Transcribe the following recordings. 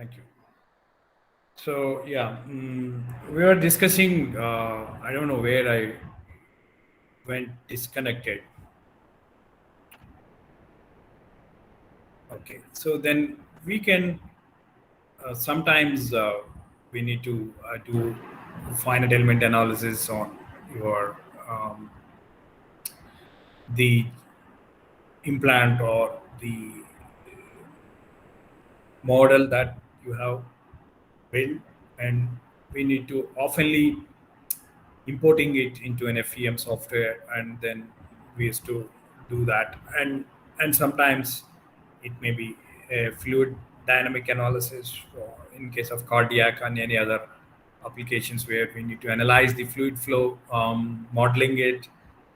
Thank you. So yeah, we were discussing. I don't know where I went disconnected. Okay, so then we can sometimes we need to do finite element analysis on your the implant or the model that you have built, and we need to oftenly importing it into an FEM software, and then we used to do that. And sometimes it may be a fluid dynamic analysis in case of cardiac and any other applications where we need to analyze the fluid flow, modeling it,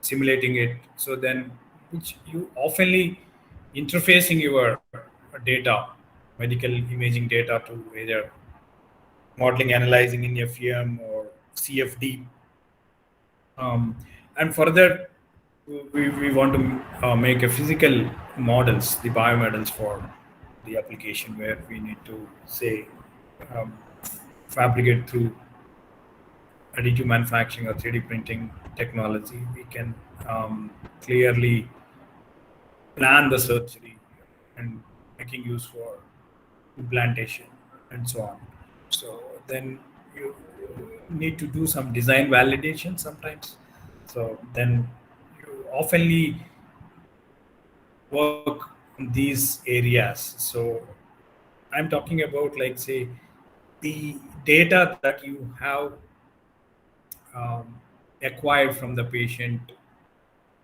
simulating it. So then, which you oftenly interfacing your data, medical imaging data, to either modeling, analyzing in FEM or CFD. um, and further, we want to make a physical models, the biomodels for the application, where we need to say um, fabricate through additive manufacturing or 3D printing technology. We can clearly plan the surgery and making use for implantation and so on. So then you need to do some design validation sometimes. So then you oftenly work on these areas. So I'm talking about, like, say, the data that you have um, acquired from the patient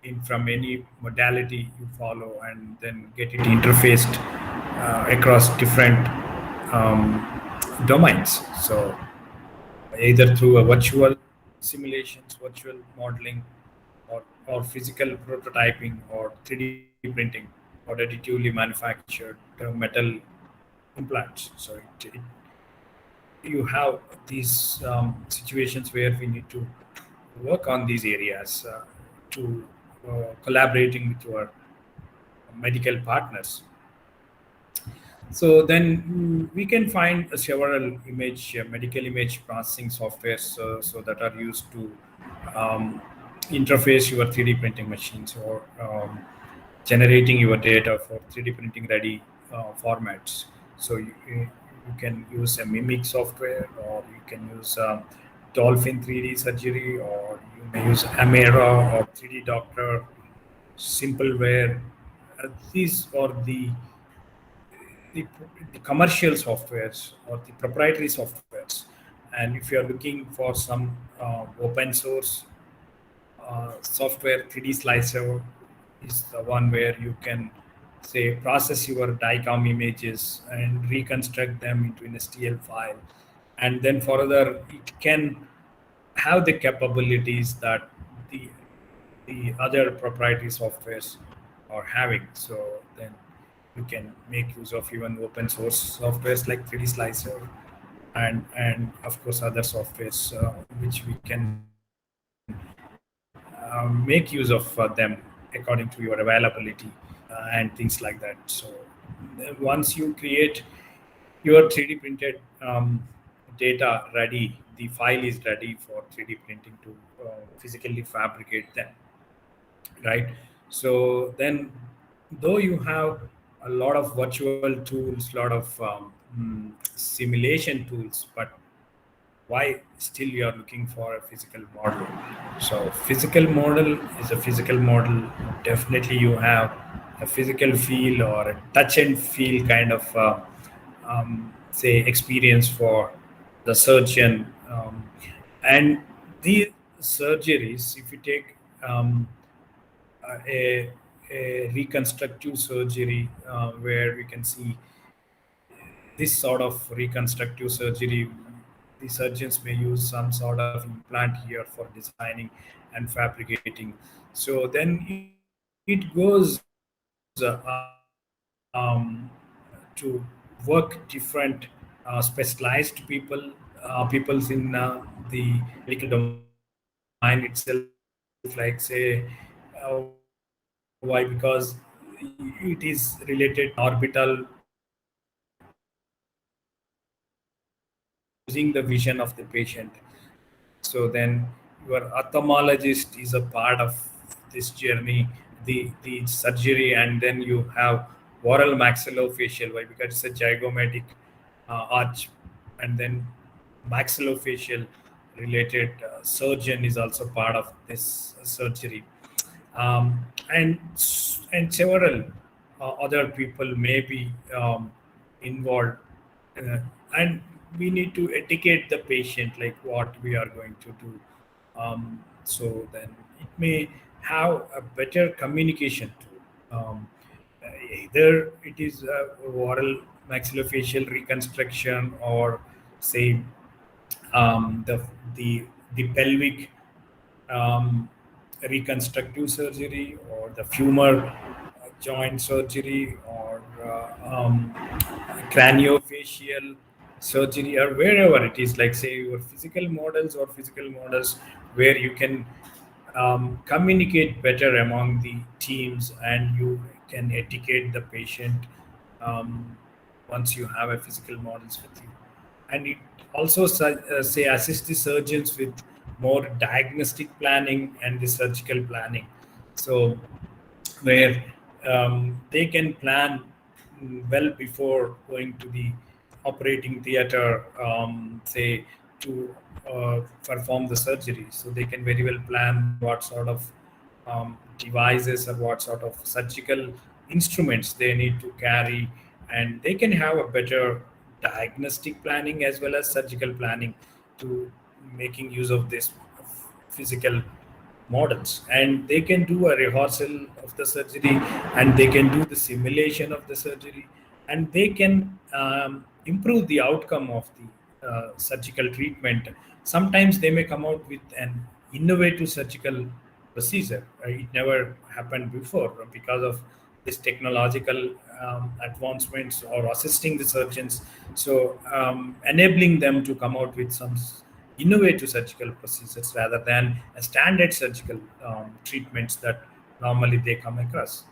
in from any modality you follow, and then get it interfaced across different um, domains. So either through a virtual simulations, virtual modeling, or physical prototyping, or 3D printing, or additively manufactured metal implants. So you have these situations where we need to work on these areas to collaborating with your medical partners. So then we can find several medical image processing softwares, so that are used to um, interface your 3D printing machines, or generating your data for 3D printing ready formats. So you can use a Mimic software, or you can use Dolphin 3D Surgery, or you may use Amera or 3D Doctor, Simpleware. These are the, the commercial softwares or the proprietary softwares. And if you are looking for some open source software, 3D Slicer is the one where you can, say, process your DICOM images and reconstruct them into an STL file. And then further, it can have the capabilities that the the other proprietary softwares are having. So then you can make use of even open source softwares like 3D Slicer, and of course other softwares which we can make use of them according to your availability and things like that. So once you create your 3D printed data ready, the file is ready for 3D printing to physically fabricate them, right? So then, though you have a lot of virtual tools, lot of simulation tools, but why still you are looking for a physical model? So physical model is a physical model. Definitely you have a physical feel or a touch and feel kind of say experience for the surgeon. And the surgeries, if you take a, a reconstructive surgery, where we can see this sort of reconstructive surgery, the surgeons may use some sort of implant here for designing and fabricating. So then it goes to work different specialized peoples in the medical domain itself, like, say, why? Because it is related to orbital, using the vision of the patient. So then your ophthalmologist is a part of this journey, the surgery, and then you have oral maxillofacial. Why? Because it's a zygomatic arch, and then maxillofacial related surgeon is also part of this surgery. um, and and several other people may be involved, uh, and we need to educate the patient like what we are going to do. So then it may have a better communication tool. Either it is oral maxillofacial reconstruction, or say the the pelvic um, reconstructive surgery, or the femur joint surgery, or craniofacial surgery, or wherever it is, like say your physical models, or physical models where you can communicate better among the teams, and you can educate the patient um, once you have a physical models with you. And it also say assist the surgeons with more diagnostic planning and the surgical planning. So where they can plan well before going to the operating theater, say to perform the surgery. So they can very well plan what sort of devices or what sort of surgical instruments they need to carry, and they can have a better diagnostic planning as well as surgical planning to making use of this physical models. And they can do a rehearsal of the surgery, and they can do the simulation of the surgery, and they can improve the outcome of the surgical treatment. Sometimes they may come out with an innovative surgical procedure. It never happened before because of this technological advancements or assisting the surgeons. So enabling them to come out with some innovative surgical procedures rather than a standard surgical treatments that normally they come across.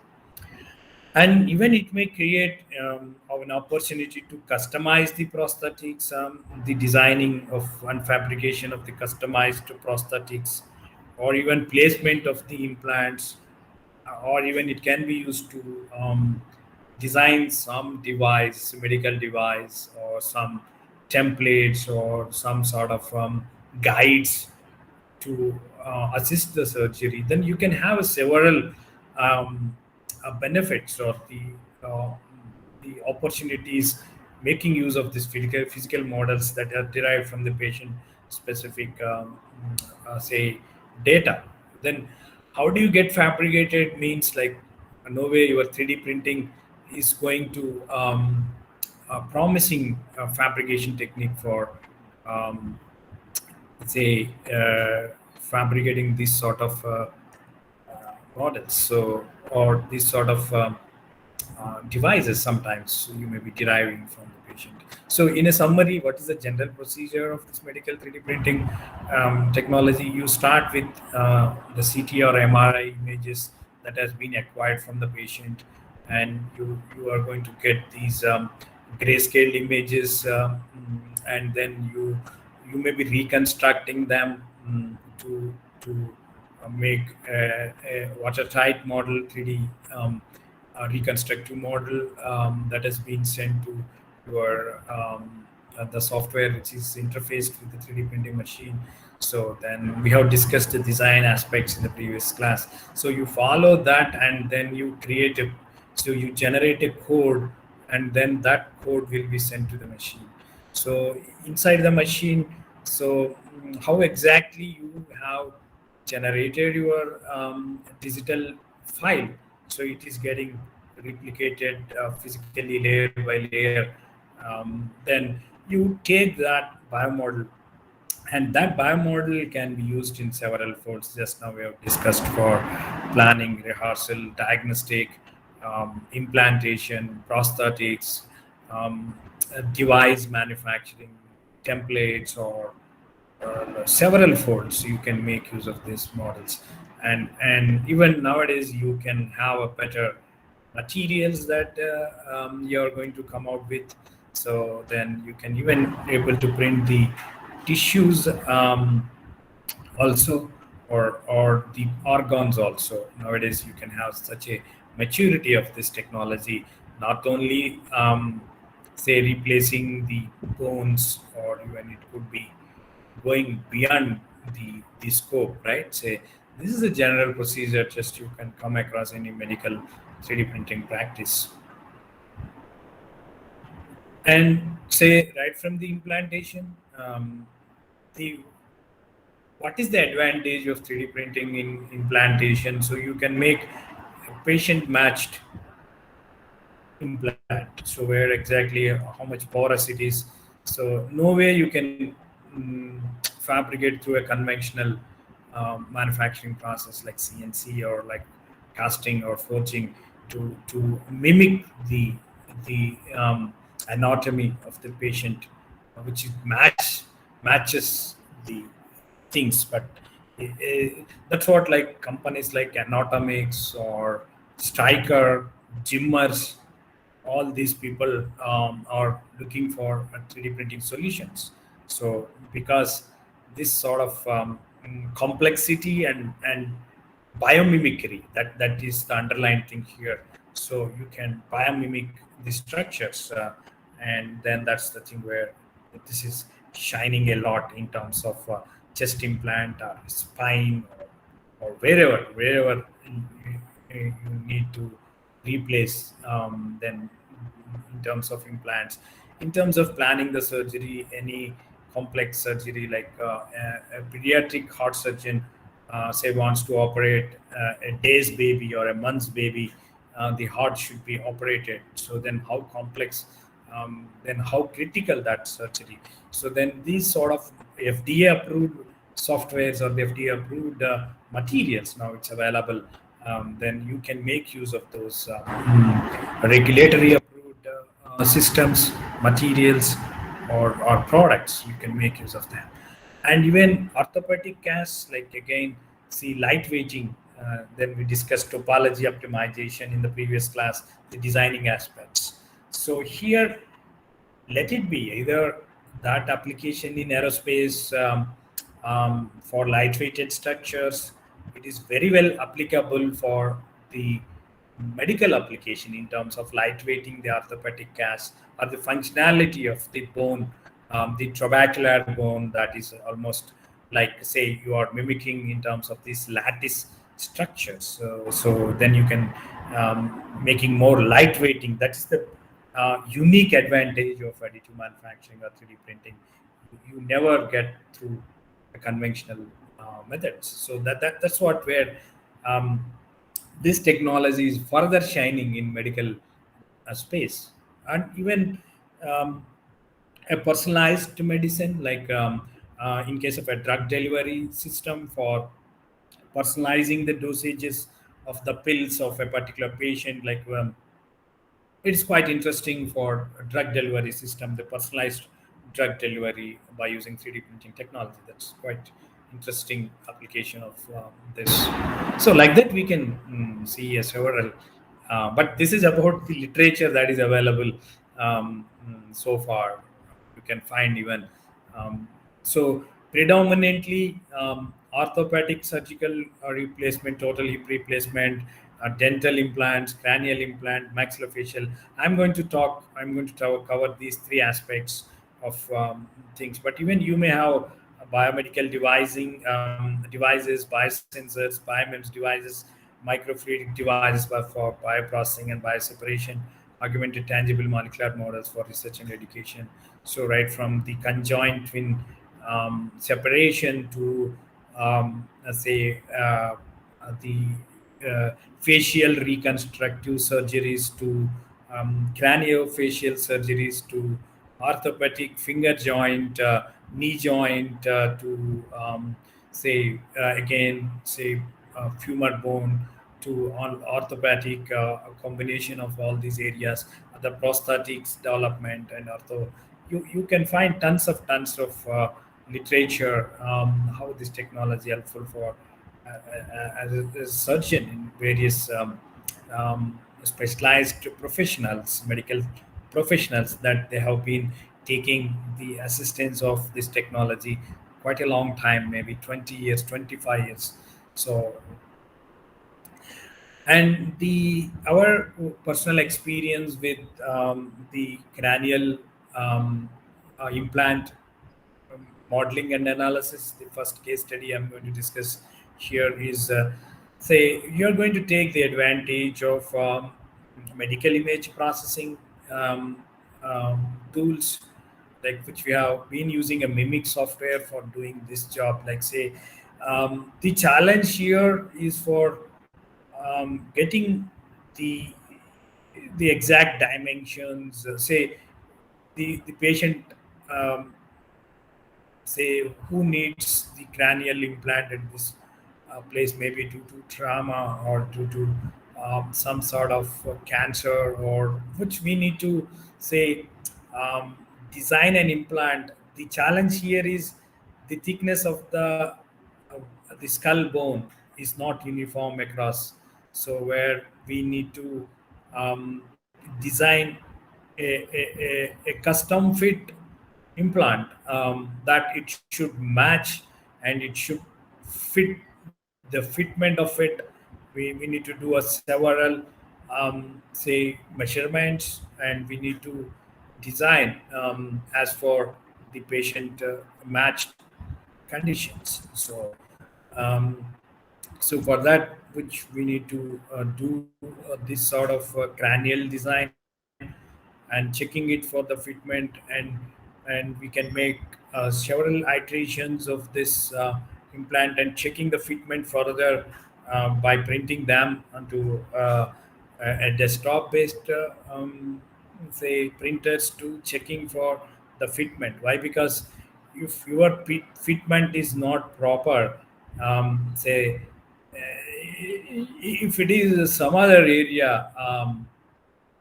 And even it may create an opportunity to customize the prosthetics, the designing of and fabrication of the customized prosthetics, or even placement of the implants, or even it can be used to design some device, medical device, or some templates, or some sort of guides to assist the surgery. Then you can have several um, benefits, or uh, the opportunities making use of this physical models that are derived from the patient specific say data. Then how do you get fabricated means like no way your 3D printing is going to a promising fabrication technique for um, say fabricating this sort of models, so or this sort of devices sometimes you may be deriving from the patient. So in a summary, what is the general procedure of this medical 3D printing technology? You start with the CT or MRI images that has been acquired from the patient, and you are going to get these grayscale images, and then you may be reconstructing them to make a watertight model 3D reconstructive model that has been sent to your the software which is interfaced with the 3D printing machine. So then we have discussed the design aspects in the previous class. So you follow that, and then you create a, so you generate a code, and then that code will be sent to the machine. So inside the machine, so how exactly you have generated your digital file, so it is getting replicated physically layer by layer. Then you take that biomodel, and that biomodel can be used in several folds. Just now we have discussed for planning, rehearsal, diagnostic, implantation, prosthetics, device manufacturing, templates, or several folds you can make use of these models. And even nowadays you can have a better materials that you're going to come out with. So then you can even able to print the tissues also, or the organs also. Nowadays you can have such a maturity of this technology, not only say replacing the bones, or even it could be going beyond the scope, right? Say this is a general procedure just you can come across any medical 3D printing practice. And say right from the implantation, the what is the advantage of 3D printing in implantation? So you can make a patient matched implant. So where exactly how much porous it is. So no way you can fabricate through a conventional manufacturing process like CNC or like casting or forging to mimic the anatomy of the patient, which is matches the things. But that's what like companies like Anatomics or Striker, Jimmers, all these people are looking for 3D printing solutions. So because this sort of complexity and biomimicry, that is the underlying thing here. So you can biomimic the structures, and then that's the thing where this is shining a lot in terms of chest implant or spine, or wherever you need to replace, then in terms of implants, in terms of planning the surgery, any complex surgery like a pediatric heart surgeon say wants to operate a day's baby or a month's baby, the heart should be operated. So then how complex, then how critical that surgery. So then these sort of FDA approved softwares or the FDA approved materials, now it's available, then you can make use of those regulatory approved systems, materials, or products. You can make use of them. And even orthopedic casts, like again, see lightweighting. Then we discussed topology optimization in the previous class, the designing aspects. So here, let it be either that application in aerospace, for lightweighted structures. It is very well applicable for the medical application in terms of lightweighting the orthopedic cast or the functionality of the bone, the trabecular bone, that is almost like say you are mimicking in terms of these lattice structures. So then you can making more lightweighting. That is the unique advantage of additive manufacturing or 3D printing. You never get through a conventional methods. So that's what where um, this technology is further shining in medical space. And even um, a personalized medicine, like in case of a drug delivery system for personalizing the dosages of the pills of a particular patient, like it's quite interesting for a drug delivery system, the personalized drug delivery by using 3D printing technology. That's quite interesting application of this. So like that we can see several, but this is about the literature that is available so far. You can find even so predominantly orthopedic surgical replacement, total hip replacement, dental implants, cranial implant, maxillofacial. I'm going to cover these three aspects of things. But even you may have biomedical devices, biosensors, biomems devices, microfluidic devices for bioprocessing and bioseparation, augmented tangible molecular models for research and education. So right from the conjoined twin separation to let's say the facial reconstructive surgeries to craniofacial surgeries to orthopedic finger joint, knee joint, to say again say femur bone, to on orthopedic, a combination of all these areas, the prosthetics development and ortho. You can find tons of literature, how this technology helpful for as a surgeon in various specialized professionals, medical professionals that they have been taking the assistance of this technology quite a long time, maybe 20 years, 25 years. So, and the our personal experience with the cranial um, implant modeling and analysis. The first case study I'm going to discuss here is, say you're going to take the advantage of medical image processing tools, like which we have been using a mimic software for doing this job. Like say, the challenge here is for getting the the exact dimensions. Say the patient, um, say who needs the cranial implant at this place, maybe due to trauma or due to some sort of cancer, or which we need to say um, design an implant. The challenge here is the thickness of the skull bone is not uniform across. So where we need to design a custom fit implant, that it should match and it should fit the fitment of it. We need to do a several say measurements, and we need to design as for the patient matched conditions. So um, so for that, which we need to do this sort of cranial design and checking it for the fitment, and we can make several iterations of this implant and checking the fitment further by printing them onto a desktop based say printers to checking for the fitment. Why? Because if your fitment is not proper, say if it is some other area,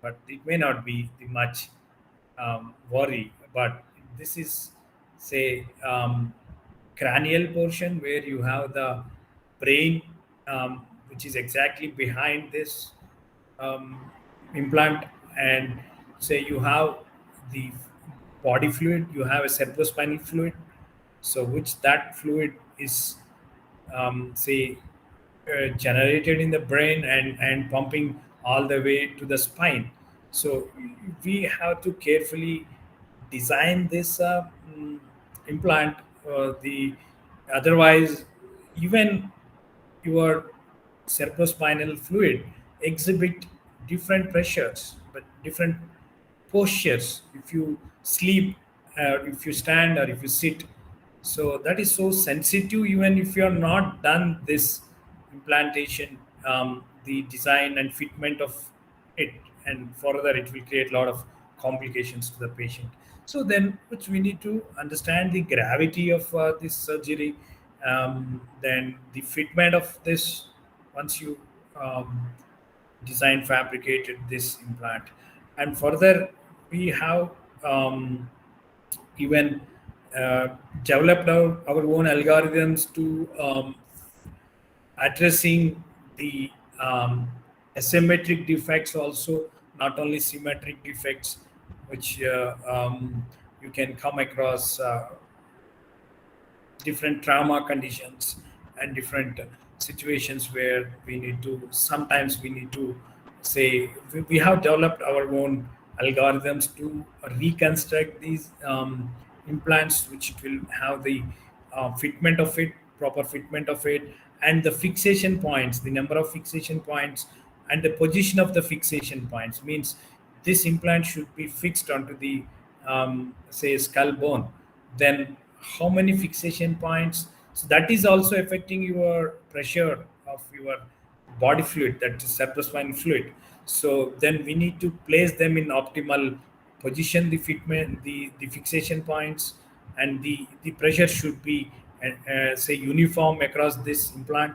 but it may not be the much worry. But this is, say, cranial portion where you have the brain, which is exactly behind this um, implant, and say you have the body fluid, you have a cerebrospinal fluid, so which that fluid is say generated in the brain and pumping all the way to the spine. So we have to carefully design this implant. The otherwise, even your cerebrospinal fluid exhibit different pressures but different postures if you sleep, if you stand, or if you sit. So that is so sensitive. Even if you are not done this implantation, the design and fitment of it, and further it will create a lot of complications to the patient. So then, which we need to understand the gravity of this surgery, then the fitment of this once you um, design fabricated this implant. And further we have even uh, developed our own algorithms to addressing the asymmetric defects also, not only symmetric defects, which you can come across different trauma conditions and different situations where we need to sometimes we need to say we have developed our own algorithms to reconstruct these implants, which will have the fitment of it, proper fitment of it, and the fixation points, the number of fixation points, and the position of the fixation points. Means this implant should be fixed onto the say skull bone. Then how many fixation points? So that is also affecting your pressure of your body fluid, that is cerebrospinal fluid. So then we need to place them in optimal position, the fitment, the fixation points, and the pressure should be say uniform across this implant.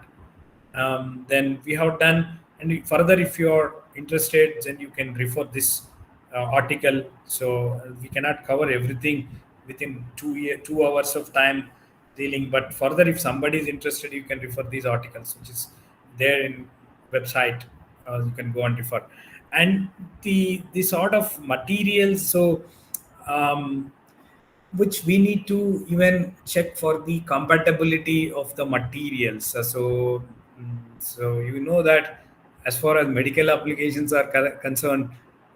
Then we have done, and further if you are interested, then you can refer this article. So we cannot cover everything within 2 hours of time dealing, but further if somebody is interested, you can refer these articles which is there in website. You can go and refer. And the sort of materials, so um, which we need to even check for the compatibility of the materials. So you know that as far as medical applications are concerned,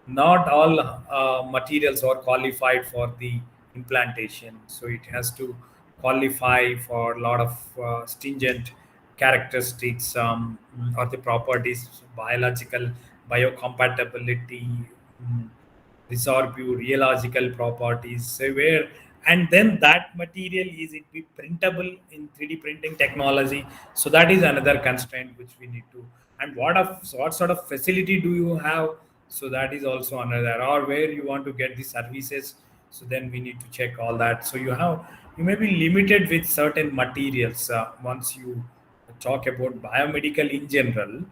not all materials are qualified for the implantation. So it has to qualify for a lot of stringent characteristics, or the properties, biological biocompatibility, mm, resorptive rheological properties. So where, and then that material is it be printable in 3D printing technology. So that is another constraint which we need to. And what sort of facility do you have? So that is also another, or where you want to get the services. So then we need to check all that. So you may be limited with certain materials once you talk about biomedical in general,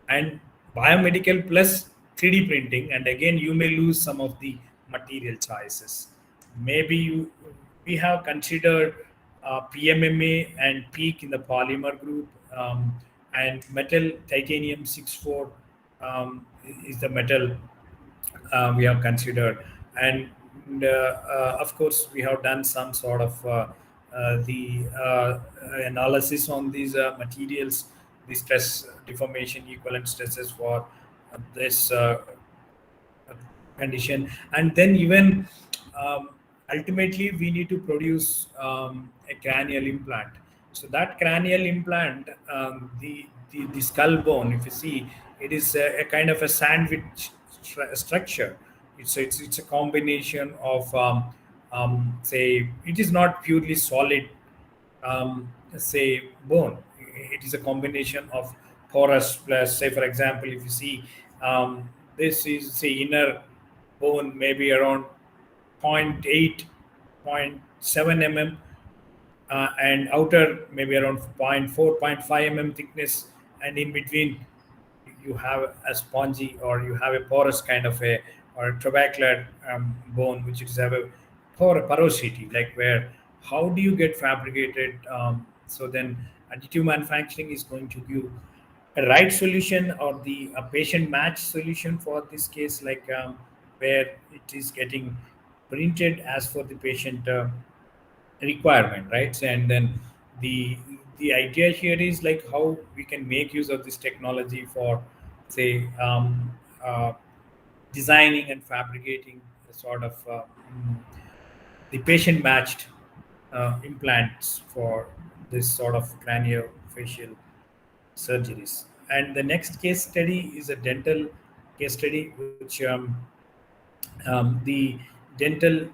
and biomedical plus 3D printing, and again you may lose some of the material choices. Maybe we have considered PMMA and PEEK in the polymer group, and metal titanium 64 is the metal we have considered. And of course we have done some sort of the analysis on these materials, the stress deformation equivalent stresses for this condition. And then even um, ultimately we need to produce a cranial implant. So that cranial implant, the skull bone, if you see, it is a kind of a sandwich structure. It's a combination of say it is not purely solid, say bone. It is a combination of porous plus, say for example, if you see, this is say inner bone maybe around point 0.8, 0.7 mm, and outer maybe around point 0.4, 0.5 mm thickness, and in between you have a spongy, or you have a porous kind of a, or a trabecular bone which is have a porosity, like where how do you get fabricated. So then additive manufacturing is going to give a right solution, or the a patient match solution for this case, like where it is getting printed as for the patient requirement, right? And then the the idea here is like how we can make use of this technology for, say, designing and fabricating a sort of the patient matched implants for this sort of craniofacial surgeries. And the next case study is a dental case study, which the dental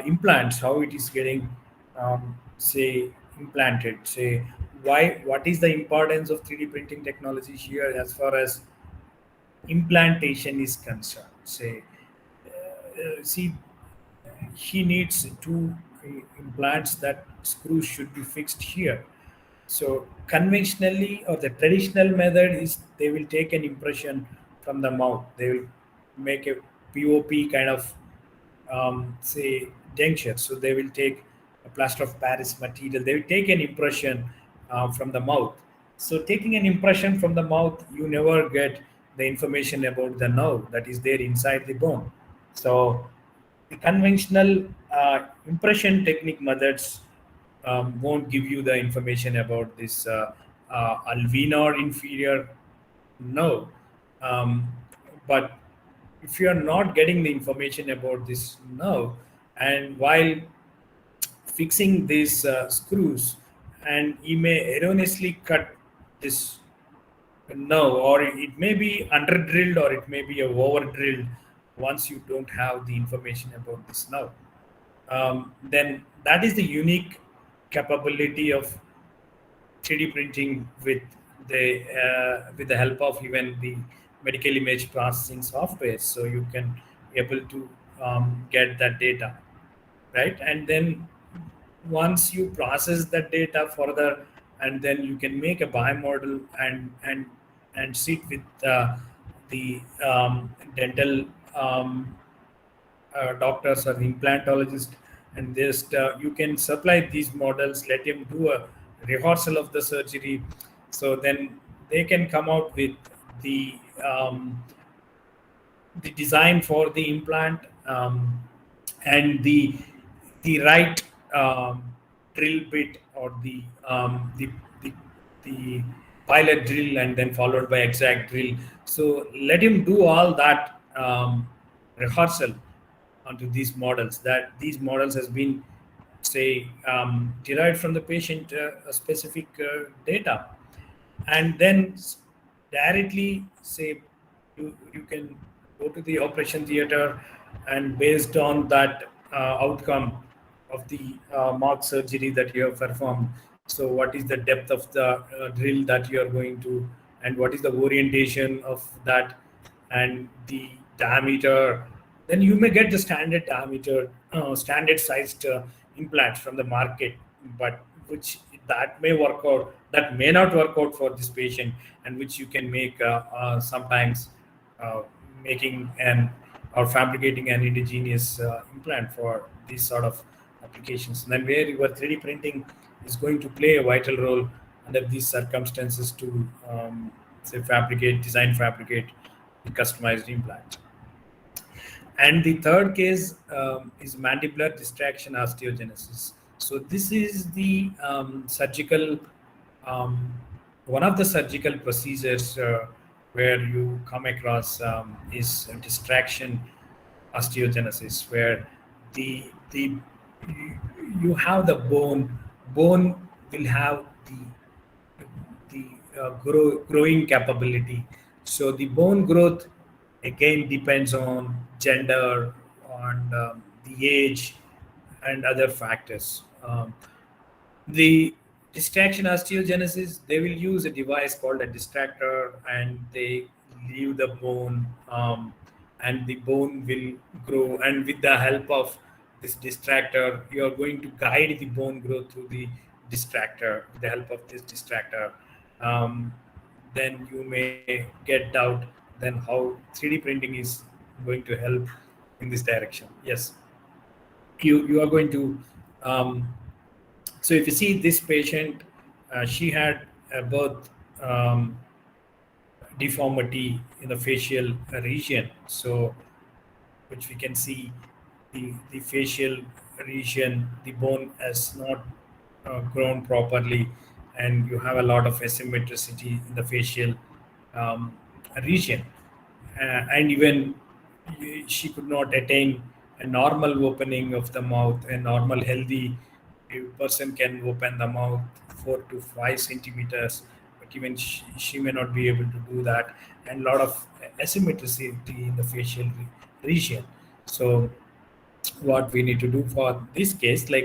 implants, how it is getting, say, implanted. Say, what is the importance of 3D printing technology here as far as implantation is concerned? Say, see, he needs two implants, that screws should be fixed here. So conventionally, or the traditional method is they will take an impression from the mouth. They will make a POP kind of, say, denture. So they will take a plaster of Paris material. They will take an impression from the mouth. So taking an impression from the mouth, you never get the information about the nerve that is there inside the bone. So the conventional impression technique methods won't give you the information about this alveolar inferior nerve. Um, but if you are not getting the information about this nerve, and while fixing these screws, and you may erroneously cut this nerve, or it may be under drilled, or it may be a over drilled once you don't have the information about this nerve. Then that is the unique capability of 3D printing with the help of even the medical image processing software. So you can able to get that data, right? And then once you process that data further, and then you can make a biomodel, and sit with the dental doctors or the implantologist, and just you can supply these models, let him do a rehearsal of the surgery. So then they can come out with the the design for the implant, and the right drill bit, or the pilot drill, and then followed by exact drill. So let him do all that rehearsal onto these models. That these models has been, say, derived from the patient specific data, and then directly, say, you can go to the operation theater, and based on that outcome of the mock surgery that you have performed, so what is the depth of the drill that you are going to, and what is the orientation of that, and the diameter, then you may get the standard diameter, standard sized implants from the market, but which that may work out, that may not work out for this patient, and which you can make sometimes uh, making an or fabricating an indigenous implant for these sort of applications. And then where your 3D printing is going to play a vital role under these circumstances to say fabricate the customized implant. And the third case is mandibular distraction osteogenesis. So this is the surgical, um, one of the surgical procedures where you come across is distraction osteogenesis, where the you have the bone will have the growing capability. So the bone growth again depends on gender, on the age, and other factors. The distraction osteogenesis, they will use a device called a distractor, and they leave the bone, and the bone will grow. And with the help of this distractor, you are going to guide the bone growth through the distractor. With the help of this distractor, um, then you may get doubt then how 3D printing is going to help in this direction. Yes, you are going to. So if you see this patient, she had a birth deformity in the facial region. So which we can see the facial region, the bone has not grown properly, and you have a lot of asymmetricity in the facial um, region. And even she could not attain a normal opening of the mouth. A normal healthy person can open the mouth 4 to 5 centimeters, but even she may not be able to do that, and a lot of asymmetricity in the facial region. So what we need to do for this case, like